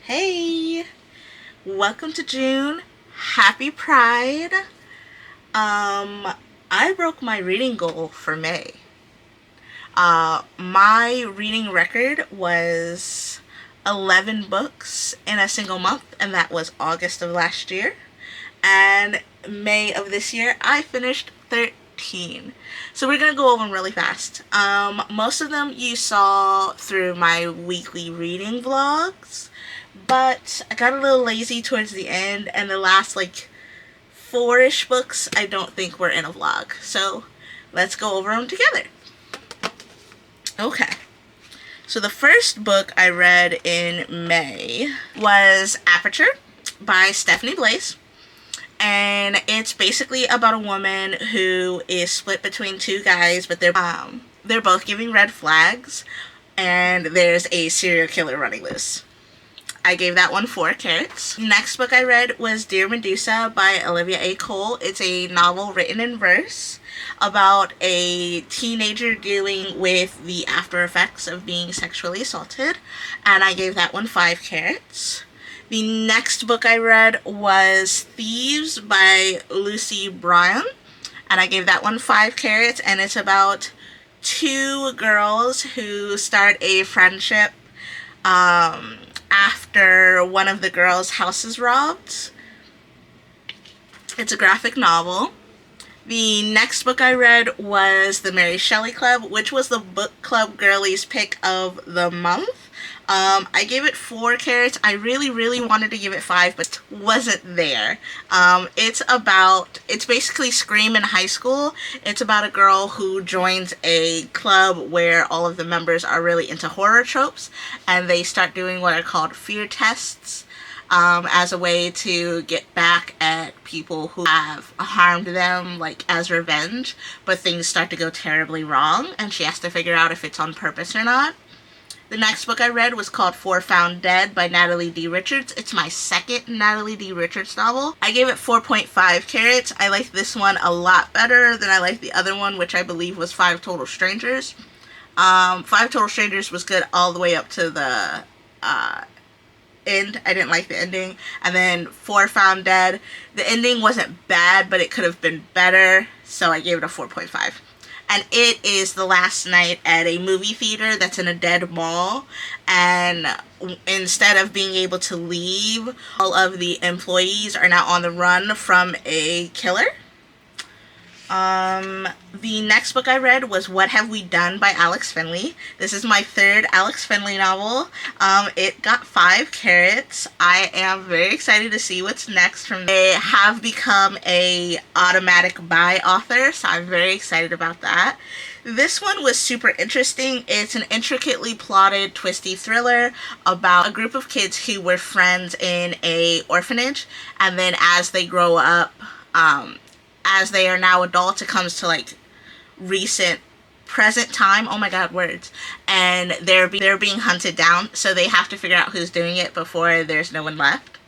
Hey, welcome to June. Happy Pride. I broke my reading goal for May. My reading record was 11 books in a single month, and that was August of last year. And May of this year, I finished 13. So we're gonna go over them really fast. Most of them you saw through my weekly reading vlogs, but I got a little lazy towards the end, and the last like four-ish books I don't think were in a vlog. So let's go over them together. Okay. So the first book I read in May was Aperture by Stephanie Blaze. And it's basically about a woman who is split between two guys, but they're both giving red flags, and there's a serial killer running loose. I gave that one 4 carrots. Next book I read was Dear Medusa by Olivia A. Cole. It's a novel written in verse about a teenager dealing with the after effects of being sexually assaulted, and I gave that one 5 carrots. The next book I read was Thieves by Lucy Bryan, and I gave that one 5 carrots, and it's about 2 girls who start a friendship after one of the girls' house is robbed. It's a graphic novel. The next book I read was The Mary Shelley Club, which was the book club girlies pick of the month. I gave it 4 carrots. I really wanted to give it 5, but wasn't there. It's basically Scream in high school. It's about a girl who joins a club where all of the members are really into horror tropes, and they start doing what are called fear tests, as a way to get back at people who have harmed them, like as revenge, but things start to go terribly wrong, and she has to figure out if it's on purpose or not. The next book I read was called For Found Dead by Natalie D. Richards. It's my second Natalie D. Richards novel. I gave it 4.5 carrots. I like this one a lot better than I liked the other one, which I believe was 5 Total Strangers. 5 Total Strangers was good all the way up to the end. I didn't like the ending. And then For Found Dead, the ending wasn't bad, but it could have been better, so I gave it a 4.5. And it is the last night at a movie theater that's in a dead mall, and instead of being able to leave, all of the employees are now on the run from a killer. The next book I read was What Have We Done by Alex Finley. This is my 3rd Alex Finley novel. It got 5 carrots. I am very excited to see what's next from them. They have become a automatic buy author, so I'm very excited about that. This one was super interesting. It's an intricately plotted, twisty thriller about a group of kids who were friends in a orphanage, and then as they grow up, as they are now adults, it comes to like present time, oh my god, words, and they're being hunted down, so they have to figure out who's doing it before there's no one left.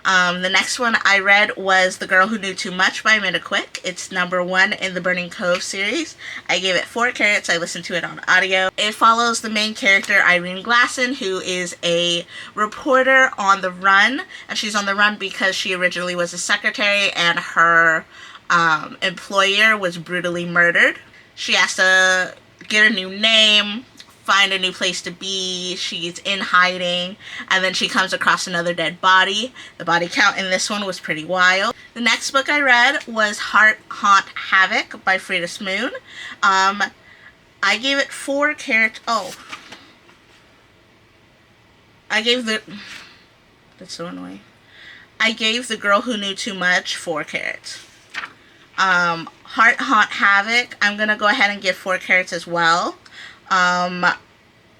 The next one I read was The Girl Who Knew Too Much by Amanda Quick. It's number 1 in the Burning Cove series. I gave it 4 carrots. I listened to it on audio. It follows the main character, Irene Glasson, who is a reporter on the run, and she's on the run because she originally was a secretary and her employer was brutally murdered. She has to get a new name, find a new place to be. She's in hiding, and then she comes across another dead body. The body count in this one was pretty wild. The next book I read was Heart Haunt Havoc by Frida Smoon. I gave it 4 carrots. That's so annoying. I gave The Girl Who Knew Too Much 4 carrots. Heart Haunt Havoc, I'm gonna go ahead and give 4 carrots as well.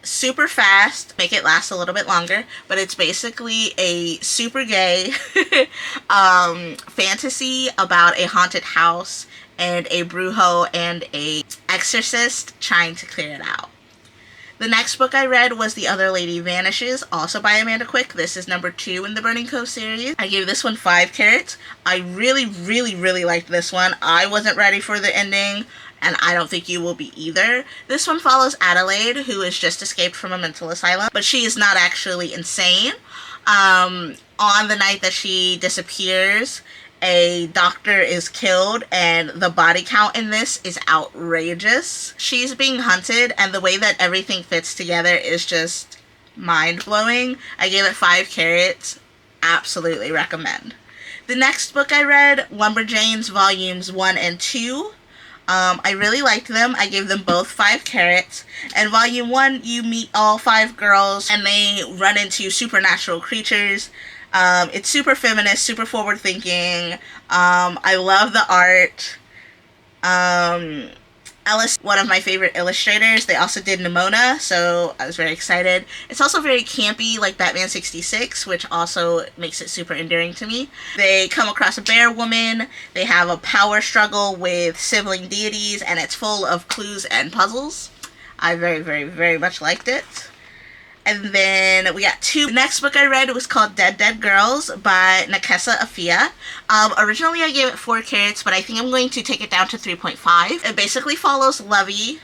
Super fast, make it last a little bit longer, but it's basically a super gay fantasy about a haunted house and a brujo and a exorcist trying to clear it out. The next book I read was The Other Lady Vanishes, also by Amanda Quick. This is number 2 in the Burning Cove series. I gave this one 5 carrots. I really liked this one. I wasn't ready for the ending, and I don't think you will be either. This one follows Adelaide, who has just escaped from a mental asylum, but she is not actually insane. On the night that she disappears, a doctor is killed, and the body count in this is outrageous. She's being hunted, and the way that everything fits together is just mind-blowing. I gave it 5 carrots. Absolutely recommend. The next book I read, Lumberjanes Volumes 1 and 2. I really liked them. I gave them both 5 carrots. And Volume 1, you meet all 5 girls, and they run into supernatural creatures. It's super feminist, super forward-thinking. I love the art. Alice, one of my favorite illustrators. They also did Nimona, so I was very excited. It's also very campy, like Batman 66, which also makes it super endearing to me. They come across a bear woman. They have a power struggle with sibling deities, and it's full of clues and puzzles. I very, very, very much liked it. And then we got 2. The next book I read was called Dead Dead Girls by Nekesa Afia. Originally I gave it 4 carrots, but I think I'm going to take it down to 3.5. It basically follows Lovey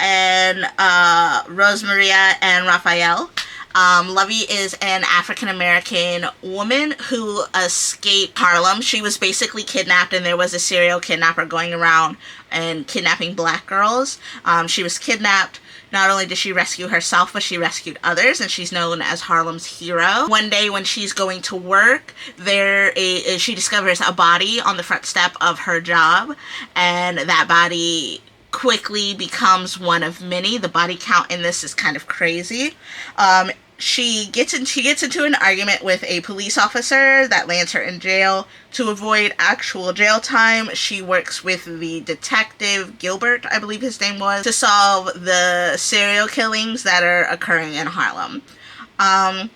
and Rosemaria and Raphael. Lovey is an African-American woman who escaped Harlem. She was basically kidnapped, and there was a serial kidnapper going around and kidnapping black girls. She was kidnapped. Not only did she rescue herself, but she rescued others, and she's known as Harlem's hero. One day when she's going to work, she discovers a body on the front step of her job, and that body quickly becomes one of many. The body count in this is kind of crazy. She gets into an argument with a police officer that lands her in jail. To avoid actual jail time, she works with the detective, Gilbert, I believe his name was, to solve the serial killings that are occurring in Harlem. I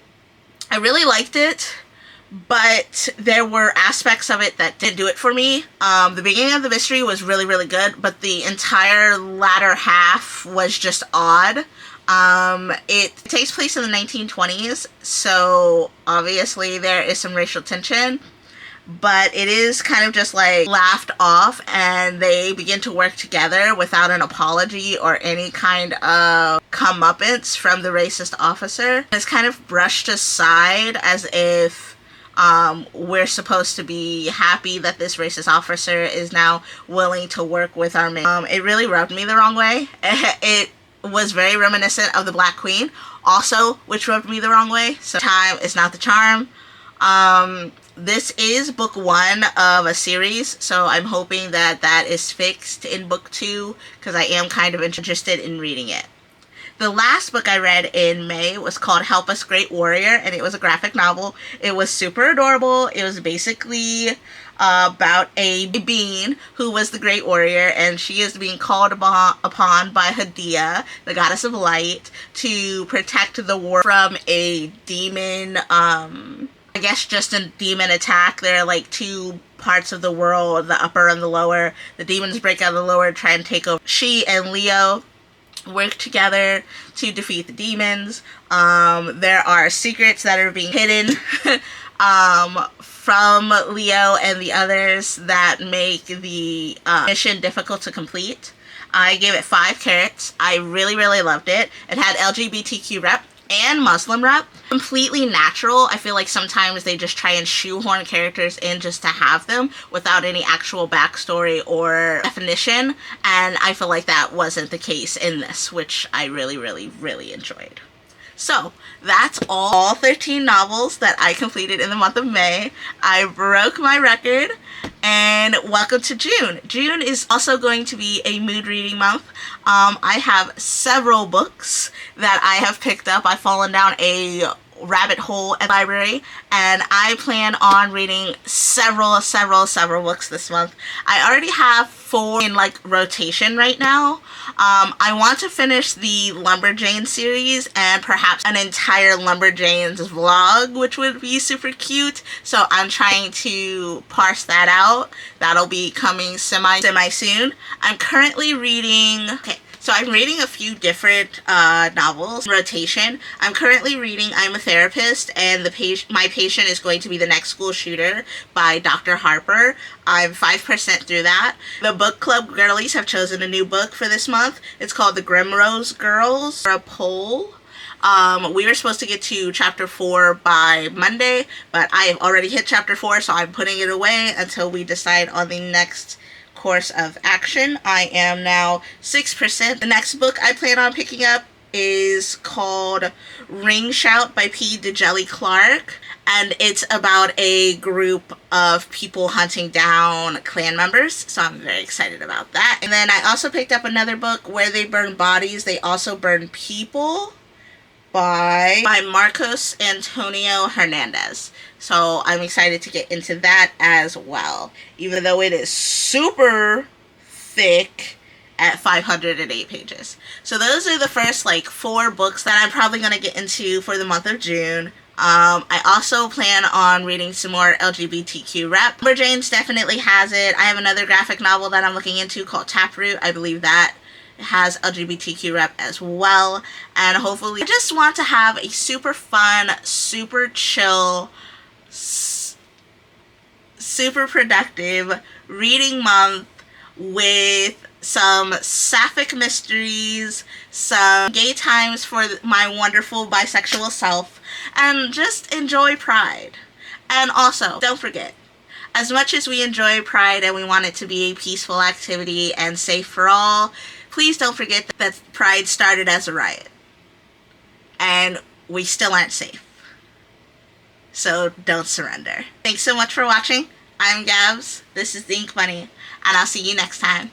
really liked it, but there were aspects of it that didn't do it for me. The beginning of the mystery was really, really good, but the entire latter half was just odd. It takes place in the 1920s, so obviously there is some racial tension, but it is kind of just like laughed off, and they begin to work together without an apology or any kind of comeuppance from the racist officer. It's kind of brushed aside as if we're supposed to be happy that this racist officer is now willing to work with our man. It really rubbed me the wrong way. It was very reminiscent of the Black Queen, also, which rubbed me the wrong way. So time is not the charm. This is book 1 of a series, so I'm hoping that that is fixed in book 2, because I am kind of interested in reading it. The last book I read in May was called Help Us Great Warrior, and it was a graphic novel. It was super adorable. It was basically about a being who was the great warrior, and she is being called upon by Hadia, the goddess of light, to protect the world from a demon, I guess just a demon attack. There are like 2 parts of the world, the upper and the lower. The demons break out of the lower, try and take over. She and Leo work together to defeat the demons. There are secrets that are being hidden from Leo and the others that make the mission difficult to complete. I gave it 5 carrots. I really, really loved it. It had LGBTQ rep and Muslim rep. Completely natural. I feel like sometimes they just try and shoehorn characters in just to have them without any actual backstory or definition, and I feel like that wasn't the case in this, which I really, really, really enjoyed. So, that's all 13 novels that I completed in the month of May. I broke my record, and welcome to June. June is also going to be a mood reading month. I have several books that I have picked up. I've fallen down a rabbit hole at the library, and I plan on reading several books this month. I already have 4 in like rotation right now. I want to finish the Lumberjane series and perhaps an entire Lumberjanes vlog, which would be super cute. So I'm trying to parse that out. That'll be coming semi soon. I'm currently reading, So I'm reading a few different novels in rotation. I'm currently reading I'm a Therapist, and my patient is going to be the next school shooter by Dr. Harper. I'm 5% through that. The book club girlies have chosen a new book for this month. It's called The Grimrose Girls. A poll. We were supposed to get to chapter 4 by Monday, but I have already hit chapter 4, so I'm putting it away until we decide on the next course of action. I am now 6%. The next book I plan on picking up is called Ring Shout by P. DeJelly Clark, and it's about a group of people hunting down Klan members, so I'm very excited about that. And then I also picked up another book, Where They Burn Bodies, They Also Burn People, by Marcos Antonio Hernandez. So I'm excited to get into that as well, even though it is super thick at 508 pages. So those are the first 4 books that I'm probably going to get into for the month of June. I also plan on reading some more LGBTQ rep. Lumberjanes definitely has it. I have another graphic novel that I'm looking into called Taproot. I believe that has LGBTQ rep as well. And hopefully, I just want to have a super fun, super chill, super productive reading month with some sapphic mysteries, some gay times for my wonderful bisexual self, and just enjoy Pride. And also, don't forget, as much as we enjoy Pride and we want it to be a peaceful activity and safe for all, please don't forget that Pride started as a riot. And we still aren't safe. So don't surrender. Thanks so much for watching. I'm Gabs. This is the Ink Bunny. And I'll see you next time.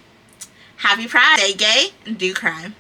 Happy Pride. Stay gay and do crime.